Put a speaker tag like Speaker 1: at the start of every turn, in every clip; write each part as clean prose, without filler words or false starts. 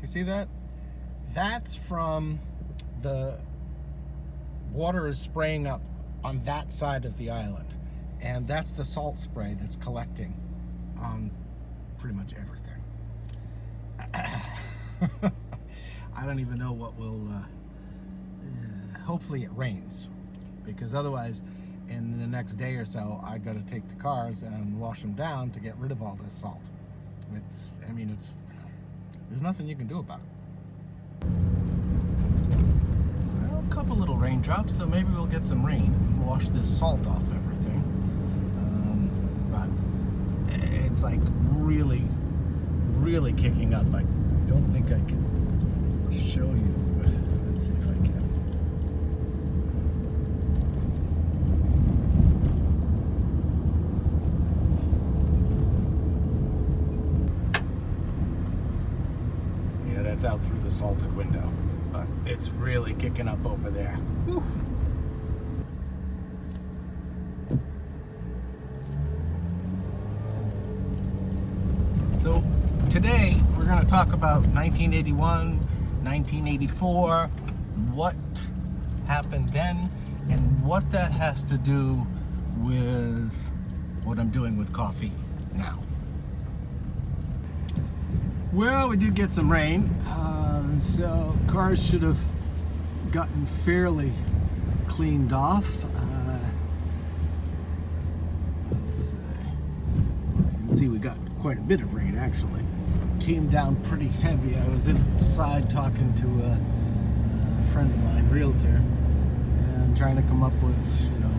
Speaker 1: You see that? That's from the water is spraying up on that side of the island. And that's the salt spray that's collecting on pretty much everything. I don't even know what will, hopefully it rains, because otherwise in the next day or so I've got to take the cars and wash them down to get rid of all this salt. There's nothing you can do about it. Well, a couple little raindrops, so maybe we'll get some rain and wash this salt off everything. But it's like really, really kicking up. I don't think I can show you. Let's see if I can. Yeah, that's out through the salted window, but it's really kicking up over there. Whew. So today we're going to talk about 1981, 1984, what happened then, and what that has to do with what I'm doing with coffee now. Well, we did get some rain, so cars should have gotten fairly cleaned off. Let's see. You can see we got quite a bit of rain actually. Came down pretty heavy. I was inside talking to a friend of mine, realtor, and trying to come up with, you know,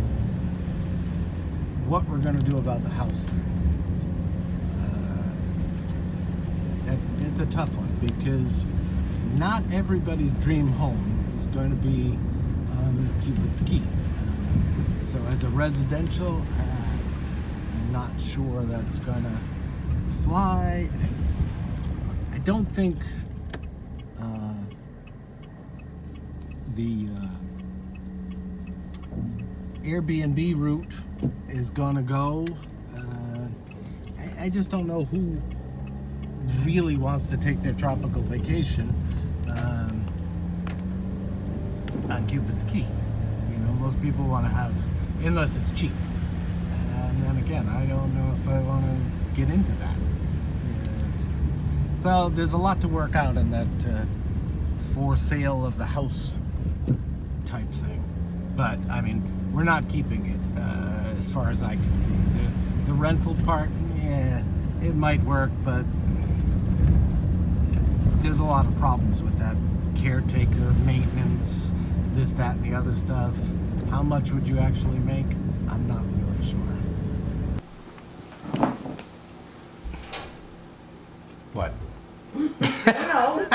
Speaker 1: what we're going to do about the house thing. It's a tough one, because not everybody's dream home is going to be Cupid's Key. So as a residential, I'm not sure that's going to fly. I don't think the Airbnb route is gonna go. I just don't know who really wants to take their tropical vacation on Cupid's Key. You know, most people want to have, unless it's cheap. And then again, I don't know if I want to get into that. So there's a lot to work out in that for sale of the house type thing. But I mean, we're not keeping it as far as I can see. The rental part, yeah, it might work, but there's a lot of problems with that. Caretaker, maintenance, this, that, and the other stuff. How much would you actually make? I'm not really sure. What?
Speaker 2: No.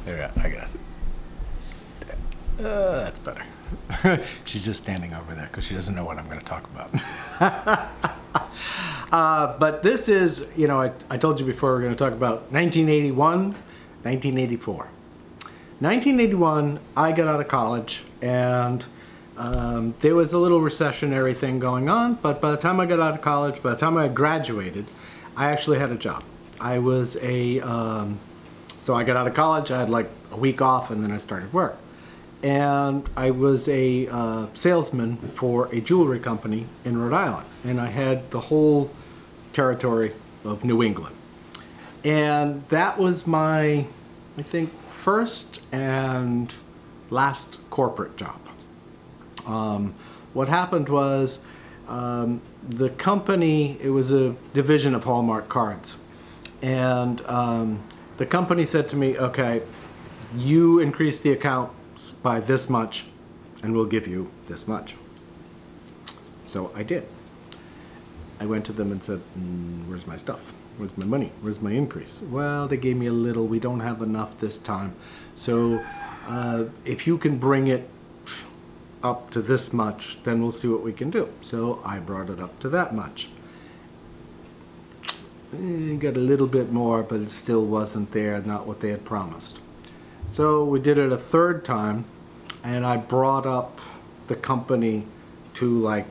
Speaker 1: There, I guess. That's better. She's just standing over there because she doesn't know what I'm going to talk about. But this is, you know, I told you before we're going to talk about 1981, 1984. 1981, I got out of college, and there was a little recessionary thing going on, but by the time I got out of college, by the time I graduated, I actually had a job. I was so I got out of college, I had like a week off, and then I started work. And I was a salesman for a jewelry company in Rhode Island. And I had the whole territory of New England. And that was my, I think, first and last corporate job. What happened was the company, it was a division of Hallmark Cards. And the company said to me, okay, you increase the account by this much and we'll give you this much. So I did. I went to them and said, where's my stuff? Where's my money? Where's my increase? Well, they gave me a little. We don't have enough this time. So if you can bring it up to this much, then we'll see what we can do. So I brought it up to that much. Got a little bit more, but it still wasn't there, not what they had promised. So we did it a third time, and I brought up the company to like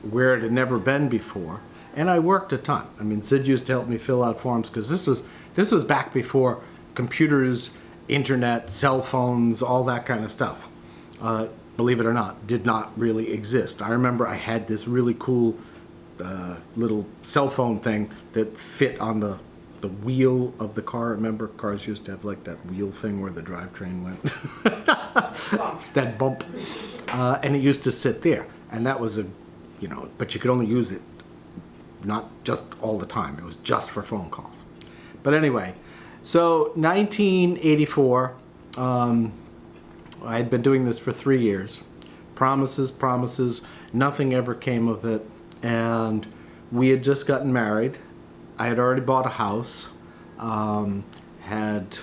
Speaker 1: where it had never been before, and I worked a ton. I mean, Sid used to help me fill out forms because this was back before computers, internet, cell phones, all that kind of stuff, believe it or not, did not really exist. I remember I had this really cool little cell phone thing that fit on the wheel of the car. Remember, cars used to have like that wheel thing where the drivetrain went. That bump. And it used to sit there. And that was but you could only use it not just all the time. It was just for phone calls. But anyway, so 1984, I had been doing this for 3 years. Promises, nothing ever came of it. And we had just gotten married. I had already bought a house, had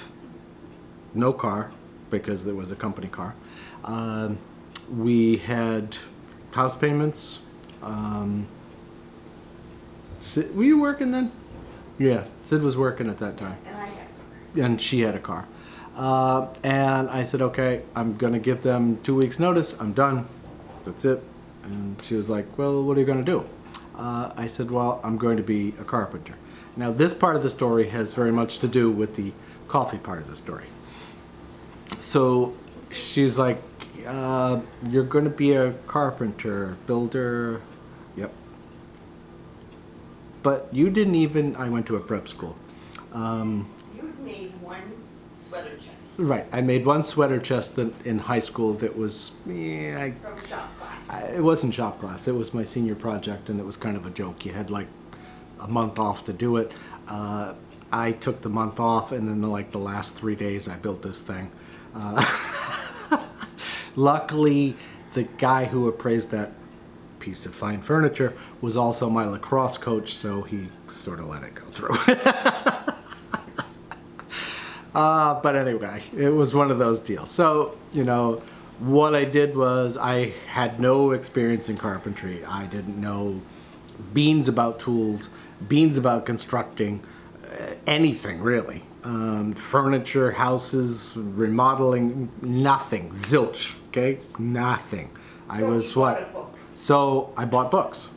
Speaker 1: no car because it was a company car. We had house payments. Were you working then? Yeah, Sid was working at that time.
Speaker 2: And I had a
Speaker 1: And she had a car. And I said, okay, I'm going to give them 2 weeks notice. I'm done. That's it. And she was like, well, what are you going to do? I said, well, I'm going to be a carpenter. Now, this part of the story has very much to do with the coffee part of the story. So she's like, you're going to be a carpenter, builder. Yep. But you didn't even, I went to a prep school.
Speaker 2: You made one sweater chest.
Speaker 1: Right. I made one sweater chest in high school that was,
Speaker 2: From shop class.
Speaker 1: it wasn't shop class. It was my senior project, and it was kind of a joke. You had like a month off to do it. I took the month off, and then like the last 3 days I built this thing. Luckily, the guy who appraised that piece of fine furniture was also my lacrosse coach, so he sort of let it go through. But anyway, it was one of those deals. So, what I did was I had no experience in carpentry. I didn't know beans about tools, beans about constructing, anything really. Furniture, houses, remodeling, nothing. Zilch, okay? Nothing. I was what? So I bought books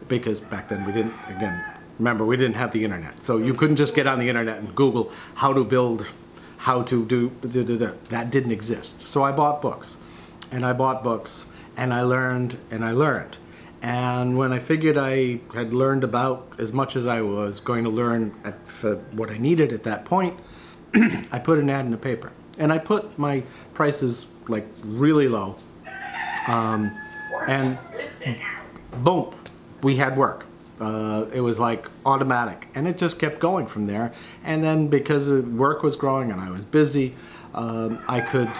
Speaker 1: because back then we didn't, again, remember, we didn't have the internet. So you couldn't just get on the internet and Google how to build, how to do. That didn't exist. So I bought books and I bought books and I learned and I learned. And when I figured I had learned about as much as I was going to learn for what I needed at that point, I put an ad in the paper. And I put my prices like really low. And boom, we had work. It was like automatic. And it just kept going from there. And then because the work was growing and I was busy, I could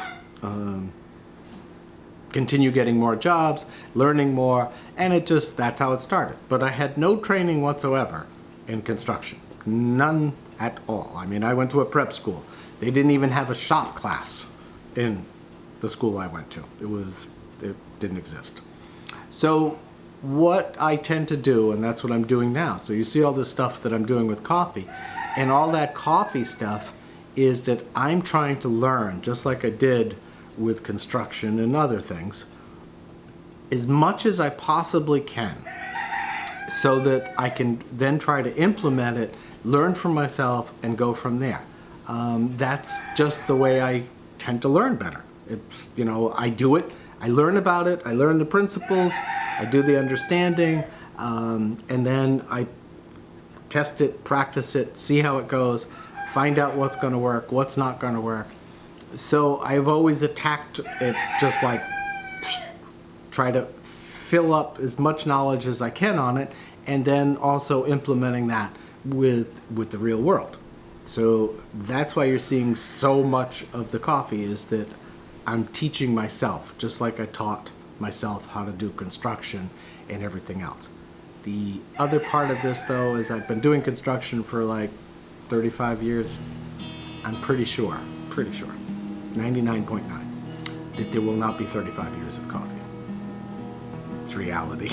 Speaker 1: continue getting more jobs, learning more, and that's how it started. But I had no training whatsoever in construction. None at all. I mean, I went to a prep school. They didn't even have a shop class in the school I went to. It didn't exist. So what I tend to do, and that's what I'm doing now. So you see all this stuff that I'm doing with coffee, and all that coffee stuff is that I'm trying to learn, just like I did with construction and other things, as much as I possibly can, so that I can then try to implement it, learn from myself, and go from there. That's just the way I tend to learn better. It's, I do it, I learn about it, I learn the principles, I do the understanding, and then I test it, practice it, see how it goes, find out what's going to work, what's not going to work. So I've always attacked it just like try to fill up as much knowledge as I can on it, and then also implementing that with the real world. So that's why you're seeing so much of the coffee, is that I'm teaching myself, just like I taught myself how to do construction and everything else. The other part of this, though, is I've been doing construction for like 35 years. I'm pretty sure, 99.9, that there will not be 35 years of coffee. It's reality.